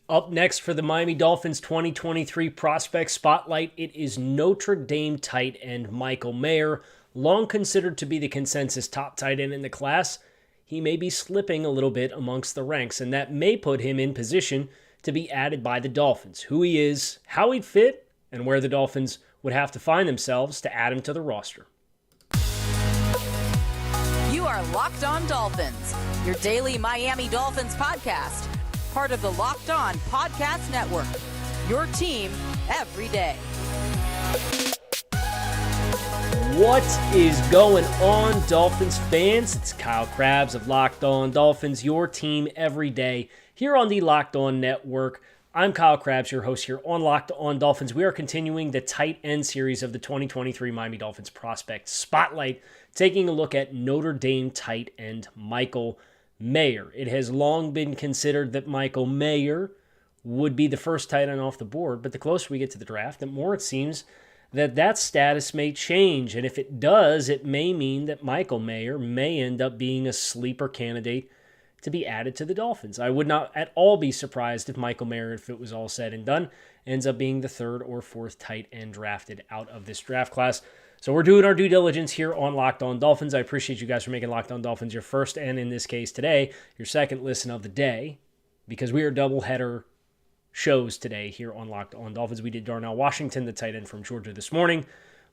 Up next for the Miami Dolphins 2023 Prospect Spotlight, it is Notre Dame tight end Michael Mayer, long considered to be the consensus top tight end in the class. He may be slipping a little bit amongst the ranks, and that may put him in position to be added by the Dolphins. Who he is, how he'd fit, and where the Dolphins would have to find themselves to add him to the roster. You are Locked On Dolphins, your daily Miami Dolphins podcast. Part of the Locked On Podcast Network, your team every day. What is going on, Dolphins fans? It's Kyle Krabs of Locked On Dolphins, your team every day here on the Locked On Network. I'm Kyle Krabs, your host here on Locked On Dolphins. We are continuing the tight end series of the 2023 Miami Dolphins Prospect Spotlight, taking a look at Notre Dame tight end Michael Mayer. It has long been considered that Michael Mayer would be the first tight end off the board, but the closer we get to the draft, the more it seems that status may change. And if it does, it may mean that Michael Mayer may end up being a sleeper candidate to be added to the Dolphins. I would not at all be surprised if Michael Mayer, if it was all said and done, ends up being the third or fourth tight end drafted out of this draft class. So we're doing our due diligence here on Locked On Dolphins. I appreciate you guys for making Locked On Dolphins your first, and in this case today, your second listen of the day, because we are doubleheader shows today here on Locked On Dolphins. We did Darnell Washington, the tight end from Georgia, this morning.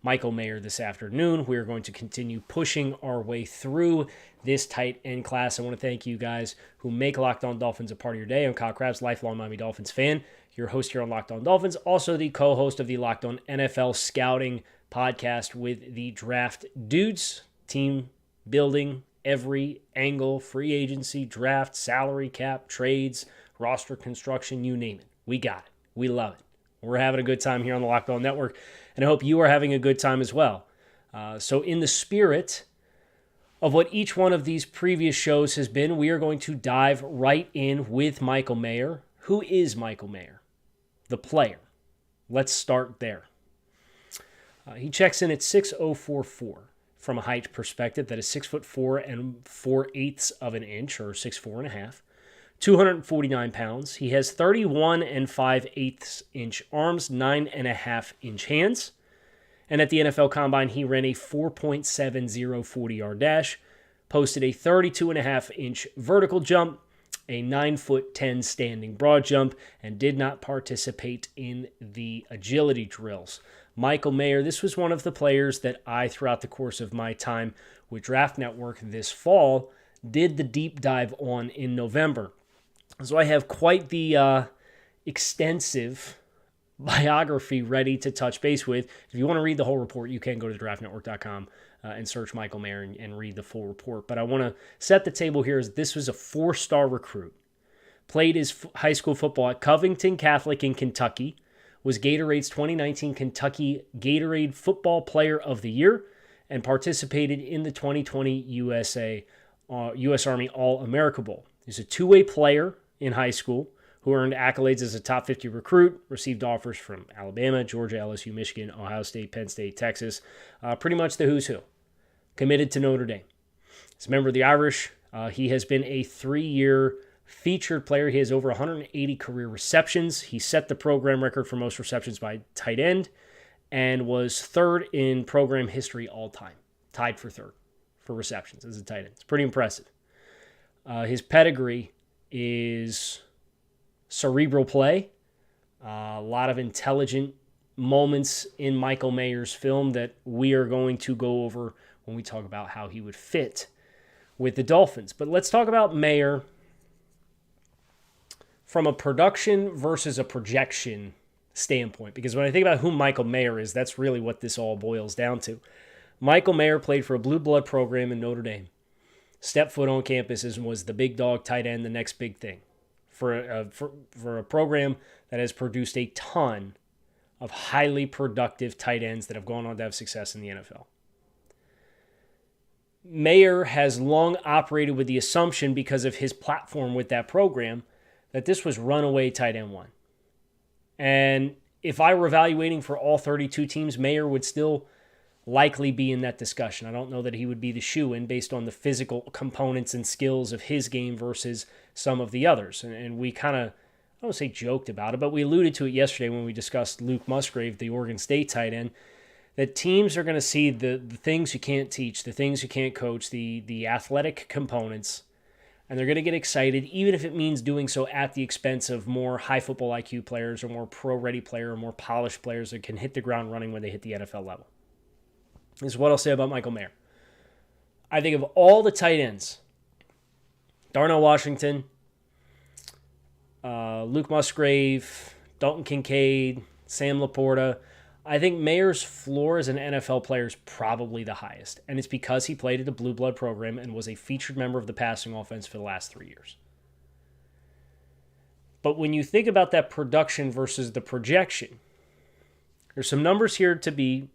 Michael Mayer this afternoon. We are going to continue pushing our way through this tight end class. I want to thank you guys who make Locked On Dolphins a part of your day. I'm Kyle Krabs, lifelong Miami Dolphins fan, your host here on Locked On Dolphins, also the co-host of the Locked On NFL Scouting podcast with the Draft Dudes, team building every angle, free agency, draft, salary cap, trades, roster construction, you name it. We got it. We love it. We're having a good time here on the Locked On Network, and I hope you are having a good time as well. So in the spirit of what each one of these previous shows has been, we are going to dive right in with Michael Mayer. Who is Michael Mayer? The player. Let's start there. He checks in at 6'0" from a height perspective. That is 6'4" and 4/8 of an inch, or 6'4" and a half. 249 pounds. He has 31 and 5/8 inch arms, 9.5 inch hands. And at the NFL Combine, he ran a 4.70 40-yard dash, posted a 32.5 inch vertical jump, a 9'10" standing broad jump, and did not participate in the agility drills. Michael Mayer, this was one of the players that I, throughout the course of my time with Draft Network this fall, did the deep dive on in November. So I have quite the extensive biography ready to touch base with. If you want to read the whole report, you can go to draftnetwork.com and search Michael Mayer and read the full report. But I want to set the table here as this was a 4-star recruit. Played his high school football at Covington Catholic in Kentucky. Was Gatorade's 2019 Kentucky Gatorade Football Player of the Year, and participated in the 2020 U.S. Army All-America Bowl. He's a two-way player in high school who earned accolades as a top 50 recruit, received offers from Alabama, Georgia, LSU, Michigan, Ohio State, Penn State, Texas, pretty much the who's who. Committed to Notre Dame. As a member of the Irish, he has been a 3-year featured player. He has over 180 career receptions. He set the program record for most receptions by tight end and was third in program history all time. Tied for third for receptions as a tight end. It's pretty impressive. His pedigree is cerebral play. A lot of intelligent moments in Michael Mayer's film that we are going to go over when we talk about how he would fit with the Dolphins. But let's talk about Mayer from a production versus a projection standpoint, because when I think about who Michael Mayer is, that's really what this all boils down to. Michael Mayer played for a blue blood program in Notre Dame. Stepped foot on campus and was the big dog tight end, the next big thing for a program that has produced a ton of highly productive tight ends that have gone on to have success in the NFL. Mayer has long operated with the assumption, because of his platform with that program, that this was runaway tight end one. And if I were evaluating for all 32 teams, Mayer would still likely be in that discussion. I don't know that he would be the shoo-in based on the physical components and skills of his game versus some of the others. And we kind of I don't say joked about it, but we alluded to it yesterday when we discussed Luke Musgrave, the Oregon State tight end, that teams are going to see the things you can't teach, the things you can't coach, the athletic components, and they're going to get excited, even if it means doing so at the expense of more high football IQ players or more pro-ready player or more polished players that can hit the ground running when they hit the NFL level. This is what I'll say about Michael Mayer. I think of all the tight ends, Darnell Washington, Luke Musgrave, Dalton Kincaid, Sam Laporta, I think Mayer's floor as an NFL player is probably the highest, and it's because he played at a blue blood program and was a featured member of the passing offense for the last 3 years. But when you think about that production versus the projection, there's some numbers here to be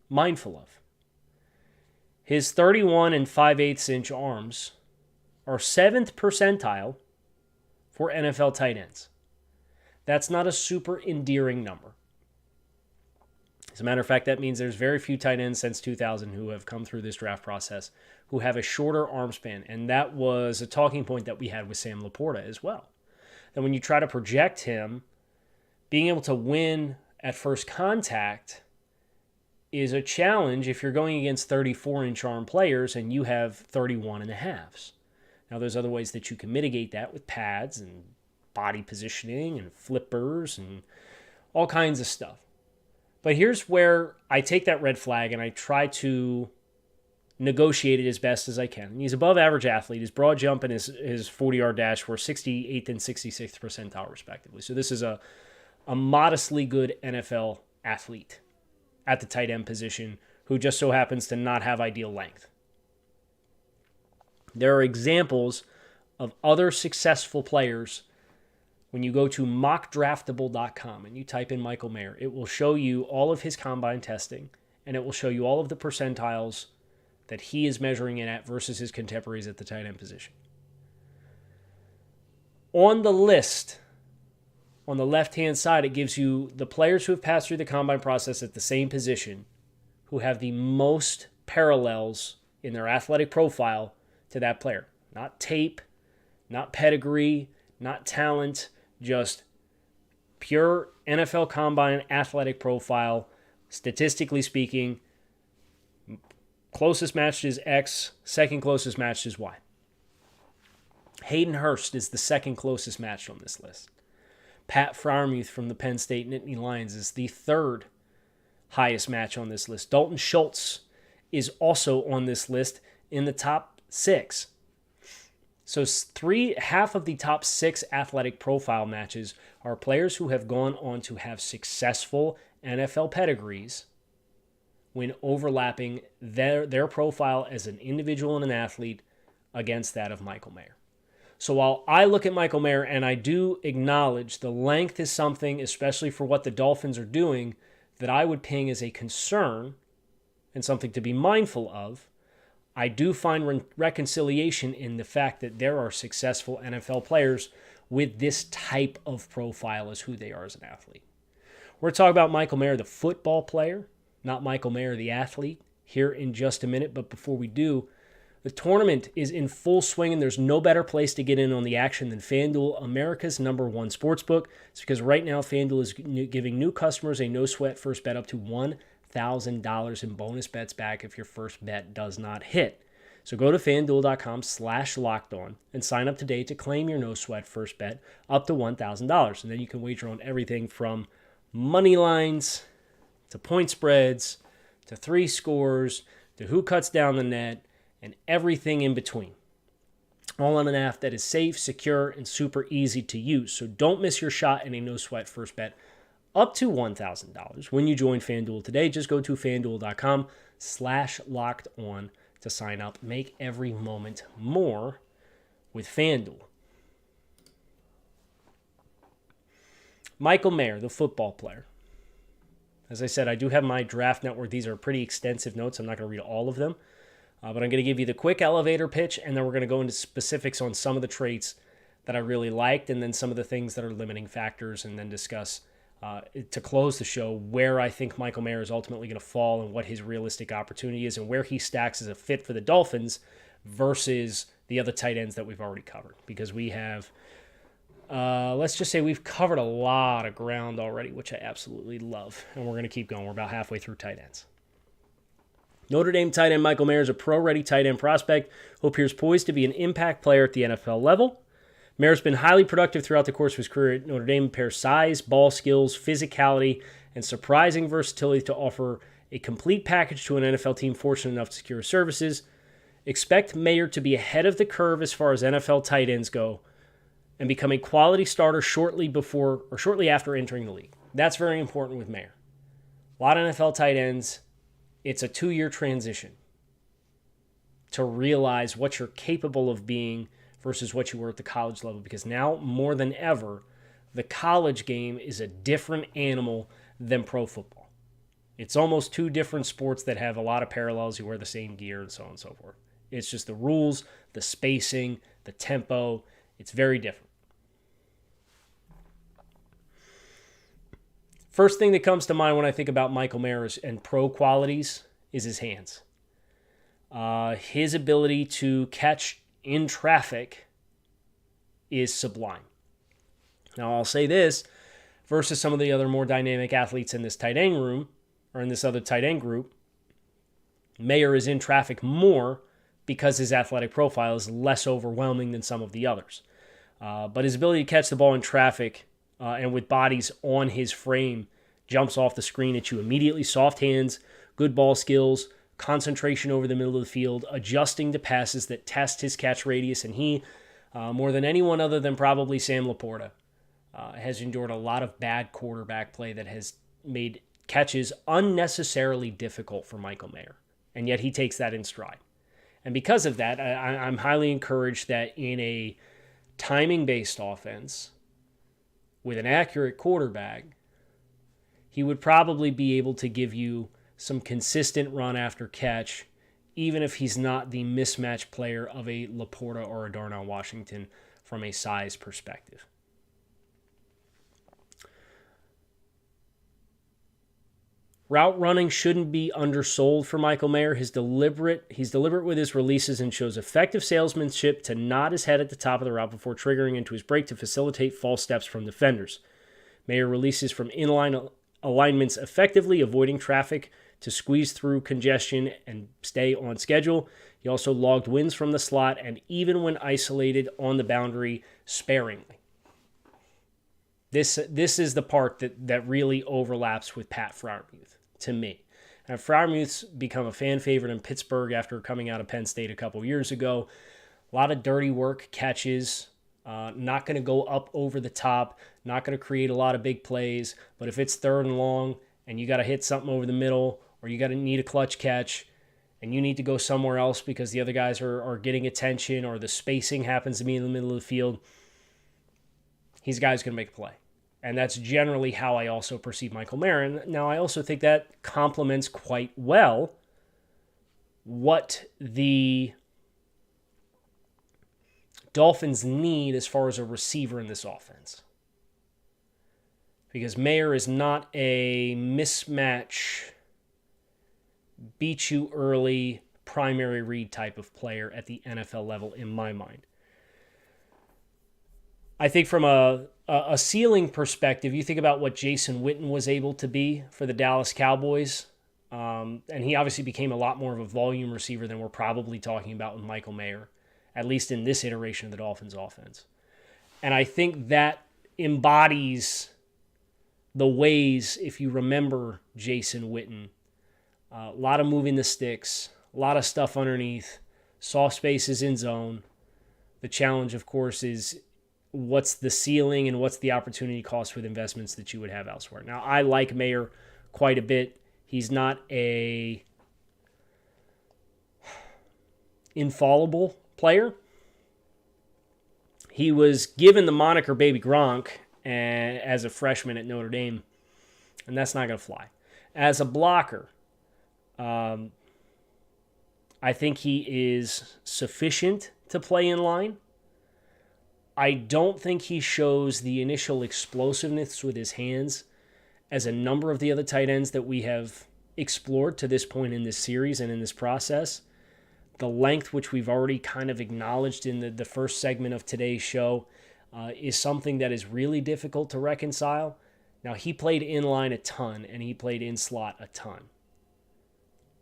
mindful of. His 31 and 5/8 inch arms are 7th percentile for NFL tight ends. That's not a super endearing number. As a matter of fact, that means there's very few tight ends since 2000 who have come through this draft process who have a shorter arm span, and that was a talking point that we had with Sam Laporta as well. That when you try to project him, being able to win at first contact is a challenge if you're going against 34-inch arm players and you have 31 and a halves. Now, there's other ways that you can mitigate that with pads and body positioning and flippers and all kinds of stuff. But here's where I take that red flag and I try to negotiate it as best as I can. He's above average athlete. His broad jump and his 40-yard dash were 68th and 66th percentile, respectively. So this is a modestly good NFL athlete at the tight end position who just so happens to not have ideal length. There are examples of other successful players. When you go to mockdraftable.com and you type in Michael Mayer, it will show you all of his combine testing, and it will show you all of the percentiles that he is measuring in at versus his contemporaries at the tight end position. On the list, on the left-hand side, it gives you the players who have passed through the combine process at the same position who have the most parallels in their athletic profile to that player. Not tape, not pedigree, not talent, just pure NFL Combine athletic profile. Statistically speaking, closest matched is X, second closest matched is Y. Hayden Hurst is the second closest matched on this list. Pat Freiermuth from the Penn State Nittany Lions is the third highest match on this list. Dalton Schultz is also on this list in the top 6. So half of the top 6 athletic profile matches are players who have gone on to have successful NFL pedigrees when overlapping their profile as an individual and an athlete against that of Michael Mayer. So while I look at Michael Mayer and I do acknowledge the length is something, especially for what the Dolphins are doing, that I would ping as a concern and something to be mindful of, I do find reconciliation in the fact that there are successful NFL players with this type of profile as who they are as an athlete. We're talking about Michael Mayer, the football player, not Michael Mayer, the athlete, here in just a minute. But before we do, the tournament is in full swing, and there's no better place to get in on the action than FanDuel, America's #1 sportsbook. It's because right now FanDuel is giving new customers a no-sweat first bet up to $1,000 in bonus bets back if your first bet does not hit. So go to FanDuel.com/lockedon and sign up today to claim your no-sweat first bet up to $1,000. And then you can wager on everything from money lines to point spreads to 3 scores to who cuts down the net and everything in between. All on an app that is safe, secure, and super easy to use. So don't miss your shot at a no-sweat first bet up to $1,000 when you join FanDuel today. Just go to FanDuel.com/lockedon to sign up. Make every moment more with FanDuel. Michael Mayer, the football player. As I said, I do have my draft network. These are pretty extensive notes. I'm not going to read all of them. But I'm going to give you the quick elevator pitch, and then we're going to go into specifics on some of the traits that I really liked, and then some of the things that are limiting factors, and then discuss, to close the show, where I think Michael Mayer is ultimately going to fall and what his realistic opportunity is and where he stacks as a fit for the Dolphins versus the other tight ends that we've already covered. Because we have let's just say we've covered a lot of ground already, which I absolutely love. And we're going to keep going. We're about halfway through tight ends. Notre Dame tight end Michael Mayer is a pro-ready tight end prospect who appears poised to be an impact player at the NFL level. Mayer's been highly productive throughout the course of his career at Notre Dame, pairs size, ball skills, physicality, and surprising versatility to offer a complete package to an NFL team fortunate enough to secure his services. Expect Mayer to be ahead of the curve as far as NFL tight ends go and become a quality starter shortly after entering the league. That's very important with Mayer. A lot of NFL tight ends, it's a 2-year transition to realize what you're capable of being versus what you were at the college level, because now more than ever, the college game is a different animal than pro football. It's almost two different sports that have a lot of parallels. You wear the same gear and so on and so forth. It's just the rules, the spacing, the tempo. It's very different. First thing that comes to mind when I think about Michael Mayer and pro qualities is his hands. His ability to catch in traffic is sublime. Now, I'll say this, versus some of the other more dynamic athletes in this tight end room, or in this other tight end group, Mayer is in traffic more because his athletic profile is less overwhelming than some of the others. But his ability to catch the ball in traffic and with bodies on his frame jumps off the screen at you immediately. Soft hands, good ball skills, concentration over the middle of the field, adjusting to passes that test his catch radius. And he, more than anyone other than probably Sam Laporta, has endured a lot of bad quarterback play that has made catches unnecessarily difficult for Michael Mayer. And yet he takes that in stride. And because of that, I'm highly encouraged that in a timing-based offense with an accurate quarterback, he would probably be able to give you some consistent run after catch, even if he's not the mismatch player of a Laporta or a Darnell Washington from a size perspective. Route running shouldn't be undersold for Michael Mayer. He's deliberate with his releases and shows effective salesmanship to nod his head at the top of the route before triggering into his break to facilitate false steps from defenders. Mayer releases from inline alignments effectively, avoiding traffic to squeeze through congestion and stay on schedule. He also logged wins from the slot and even when isolated on the boundary sparingly. This is the part that really overlaps with Pat Freiermuth to me. And Freiermuth's become a fan favorite in Pittsburgh after coming out of Penn State a couple years ago. A lot of dirty work catches, not going to go up over the top, not going to create a lot of big plays, but if it's third and long and you got to hit something over the middle or you got to need a clutch catch and you need to go somewhere else because the other guys are getting attention or the spacing happens to be in the middle of the field, he's a guy who's going to make a play. And that's generally how I also perceive Michael Mayer. Now, I also think that complements quite well what the Dolphins need as far as a receiver in this offense. Because Mayer is not a mismatch, beat you early, primary read type of player at the NFL level in my mind. I think from a ceiling perspective, you think about what Jason Witten was able to be for the Dallas Cowboys, and he obviously became a lot more of a volume receiver than we're probably talking about with Michael Mayer, at least in this iteration of the Dolphins offense. And I think that embodies the ways, if you remember Jason Witten, a lot of moving the sticks, a lot of stuff underneath, soft spaces in zone. The challenge, of course, is what's the ceiling and what's the opportunity cost with investments that you would have elsewhere. Now, I like Mayer quite a bit. He's not a infallible player. He was given the moniker Baby Gronk as a freshman at Notre Dame, and that's not going to fly. As a blocker, I think he is sufficient to play in line. I don't think he shows the initial explosiveness with his hands as a number of the other tight ends that we have explored to this point in this series and in this process. The length, which we've already kind of acknowledged in the first segment of today's show, is something that is really difficult to reconcile. Now, he played inline a ton, and he played in slot a ton.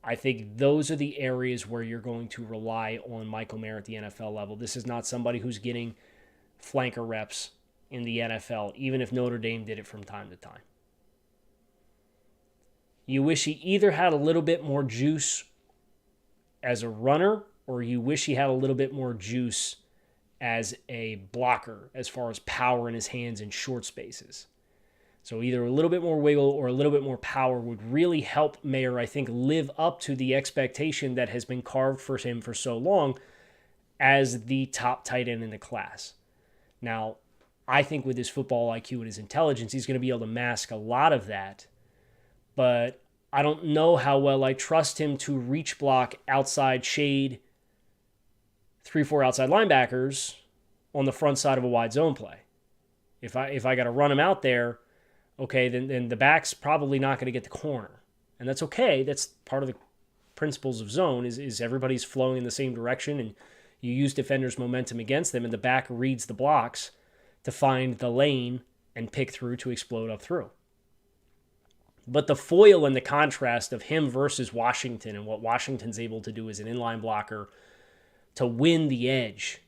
I think those are the areas where you're going to rely on Michael Mayer at the NFL level. This is not somebody who's getting flanker reps in the NFL, even if Notre Dame did it from time to time. You wish he either had a little bit more juice as a runner, or you wish he had a little bit more juice as a blocker as far as power in his hands in short spaces. So either a little bit more wiggle or a little bit more power would really help Mayer, I think, live up to the expectation that has been carved for him for so long as the top tight end in the class. Now, I think with his football IQ and his intelligence, he's going to be able to mask a lot of that. But I don't know how well I trust him to reach block outside shade 3-4 outside linebackers on the front side of a wide zone play. If I got to run him out there, okay, then the back's probably not going to get the corner. And that's okay. That's part of the principles of zone is everybody's flowing in the same direction, and you use defenders' momentum against them, and the back reads the blocks to find the lane and pick through to explode up through. But the foil and the contrast of him versus Washington and what Washington's able to do as an inline blocker to win the edge,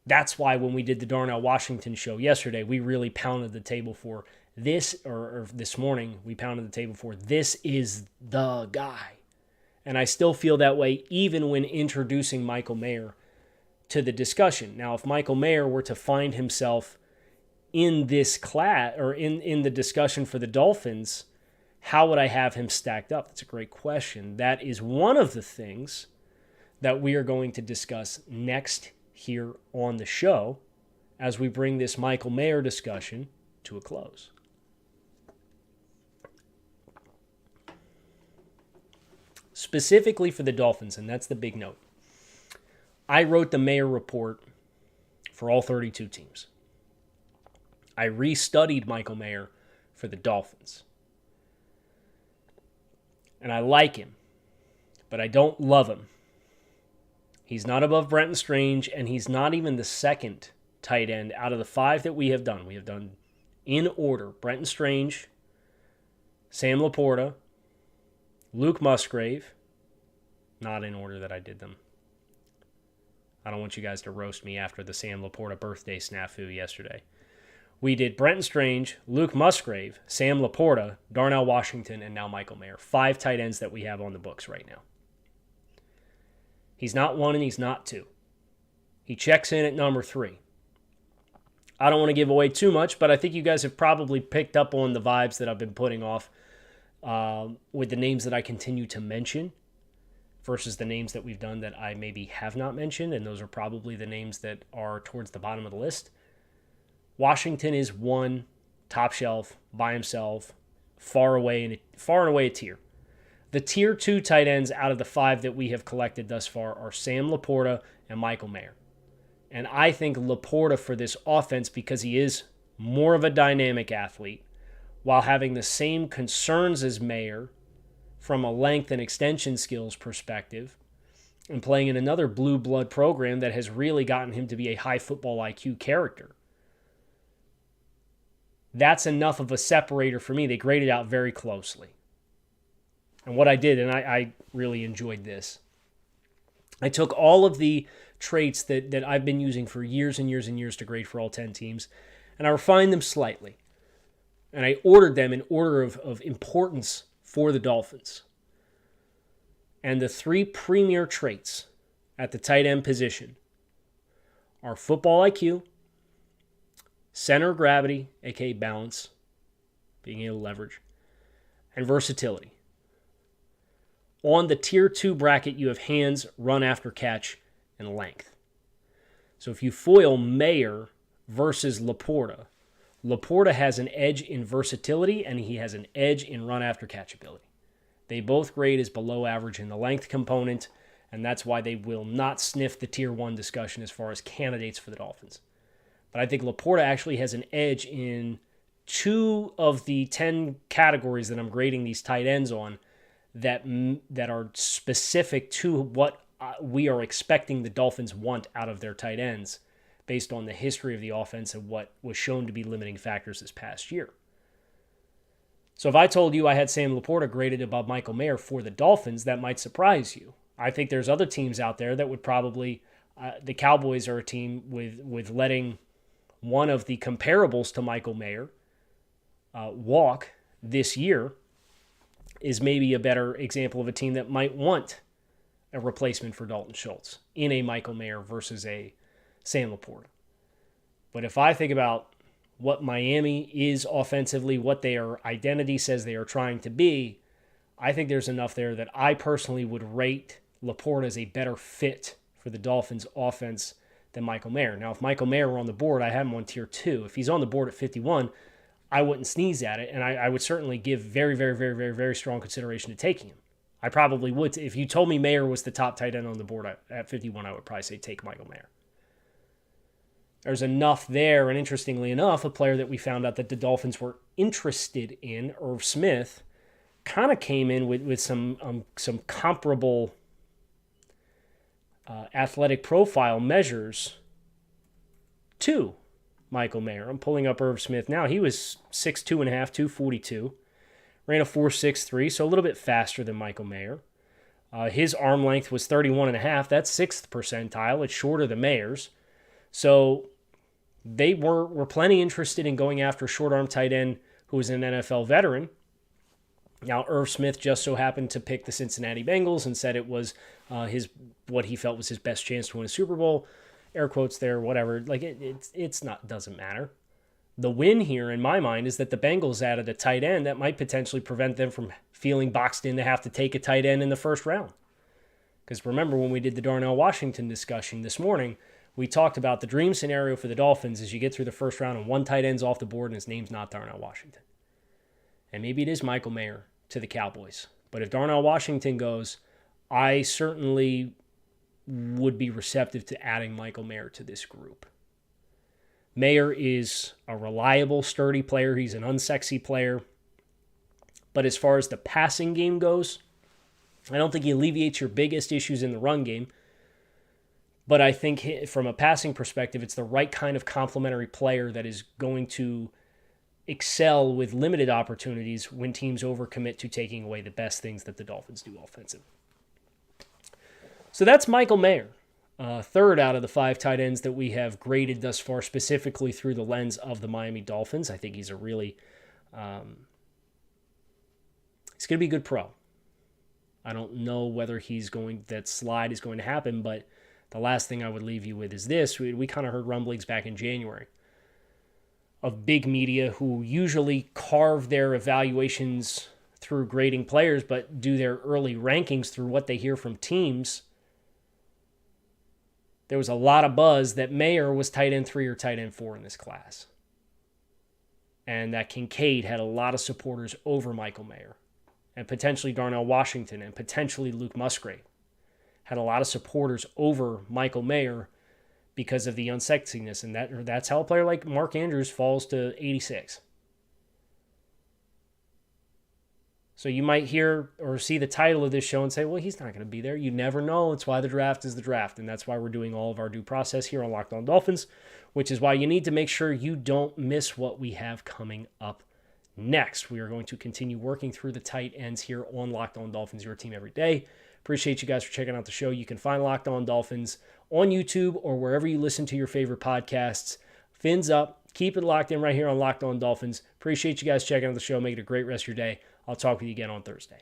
that's why when we did the Darnell Washington show yesterday, we really pounded the table for this, or this morning, we pounded the table for this is the guy. And I still feel that way even when introducing Michael Mayer to the discussion. Now, if Michael Mayer were to find himself in this class or in the discussion for the Dolphins, how would I have him stacked up? That's a great question. That is one of the things that we are going to discuss next here on the show as we bring this Michael Mayer discussion to a close. Specifically for the Dolphins, and that's the big note, I wrote the Mayer report for all 32 teams. I restudied Michael Mayer for the Dolphins. And I like him, but I don't love him. He's not above Brenton Strange, and he's not even the second tight end out of the 5 that we have done. We have done in order Brenton Strange, Sam Laporta, Luke Musgrave, not in order that I did them. I don't want you guys to roast me after the Sam Laporta birthday snafu yesterday. We did Brenton Strange, Luke Musgrave, Sam Laporta, Darnell Washington, and now Michael Mayer. 5 tight ends that we have on the books right now. He's not 1 and he's not 2. He checks in at number 3. I don't want to give away too much, but I think you guys have probably picked up on the vibes that I've been putting off with the names that I continue to mention versus the names that we've done that I maybe have not mentioned, and those are probably the names that are towards the bottom of the list. Washington is 1, top shelf, by himself, far and away a tier. The tier 2 tight ends out of the 5 that we have collected thus far are Sam Laporta and Michael Mayer. And I think Laporta for this offense, because he is more of a dynamic athlete, while having the same concerns as Mayer from a length and extension skills perspective, and playing in another blue blood program that has really gotten him to be a high football IQ character. That's enough of a separator for me. They graded out very closely. And what I did, and I really enjoyed this, I took all of the traits that I've been using for years and years and years to grade for all 10 teams, and I refined them slightly. And I ordered them in order of importance for the Dolphins. And the 3 premier traits at the tight end position are football IQ, center of gravity, aka balance, being able to leverage, and versatility. On the tier 2 bracket, you have hands, run after catch, and length. So if you foil Mayer versus Laporta, Laporta has an edge in versatility, and he has an edge in run after catch ability. They both grade as below average in the length component, and that's why they will not sniff the tier 1 discussion as far as candidates for the Dolphins. But I think Laporta actually has an edge in 2 of the 10 categories that I'm grading these tight ends on that are specific to what we are expecting the Dolphins want out of their tight ends based on the history of the offense and what was shown to be limiting factors this past year. So if I told you I had Sam Laporta graded above Michael Mayer for the Dolphins, that might surprise you. I think there's other teams out there that would probably, the Cowboys are a team with letting one of the comparables to Michael Mayer walk this year is maybe a better example of a team that might want a replacement for Dalton Schultz in a Michael Mayer versus a Sam Laporta. But if I think about what Miami is offensively, what their identity says they are trying to be, I think there's enough there that I personally would rate Laporta as a better fit for the Dolphins offense than Michael Mayer. Now, if Michael Mayer were on the board, I have him on tier 2. If he's on the board at 51, I wouldn't sneeze at it, and I would certainly give very, very, very, very, very strong consideration to taking him. I probably would. If you told me Mayer was the top tight end on the board at 51, I would probably say take Michael Mayer. There's enough there, and interestingly enough, a player that we found out that the Dolphins were interested in, Irv Smith, kind of came in with some comparable athletic profile measures to Michael Mayer. I'm pulling up Irv Smith now. He was 6'2.5", 242. Ran a 4.63, so a little bit faster than Michael Mayer. His arm length was 31.5. That's 6th percentile. It's shorter than Mayer's. So they were plenty interested in going after a short arm tight end who was an NFL veteran. Now, Irv Smith just so happened to pick the Cincinnati Bengals and said it was what he felt was his best chance to win a Super Bowl. Air quotes there, whatever. Like it's not, doesn't matter. The win here, in my mind, is that the Bengals added a tight end that might potentially prevent them from feeling boxed in to have to take a tight end in the first round. Because remember when we did the Darnell Washington discussion this morning, we talked about the dream scenario for the Dolphins is you get through the first round and one tight end's off the board and his name's not Darnell Washington. And maybe it is Michael Mayer to the Cowboys. But if Darnell Washington goes, I certainly would be receptive to adding Michael Mayer to this group. Mayer is a reliable, sturdy player. He's an unsexy player. But as far as the passing game goes, I don't think he alleviates your biggest issues in the run game. But I think from a passing perspective, it's the right kind of complementary player that is going to excel with limited opportunities when teams overcommit to taking away the best things that the Dolphins do offensively. So that's Michael Mayer. Third out of the 5 tight ends that we have graded thus far, specifically through the lens of the Miami Dolphins. I think he's a really, he's going to be a good pro. I don't know whether that slide is going to happen, but the last thing I would leave you with is this. We kind of heard rumblings back in January of big media who usually carve their evaluations through grading players, but do their early rankings through what they hear from teams. There was a lot of buzz that Mayer was tight end 3 or tight end 4 in this class. And that Kincaid had a lot of supporters over Michael Mayer. And potentially Darnell Washington and potentially Luke Musgrave had a lot of supporters over Michael Mayer because of the unsexiness. And that's how a player like Mark Andrews falls to 86. So you might hear or see the title of this show and say, well, he's not going to be there. You never know. It's why the draft is the draft. And that's why we're doing all of our due process here on Locked On Dolphins, which is why you need to make sure you don't miss what we have coming up next. We are going to continue working through the tight ends here on Locked On Dolphins, your team every day. Appreciate you guys for checking out the show. You can find Locked On Dolphins on YouTube or wherever you listen to your favorite podcasts. Fins up. Keep it locked in right here on Locked On Dolphins. Appreciate you guys checking out the show. Make it a great rest of your day. I'll talk with you again on Thursday.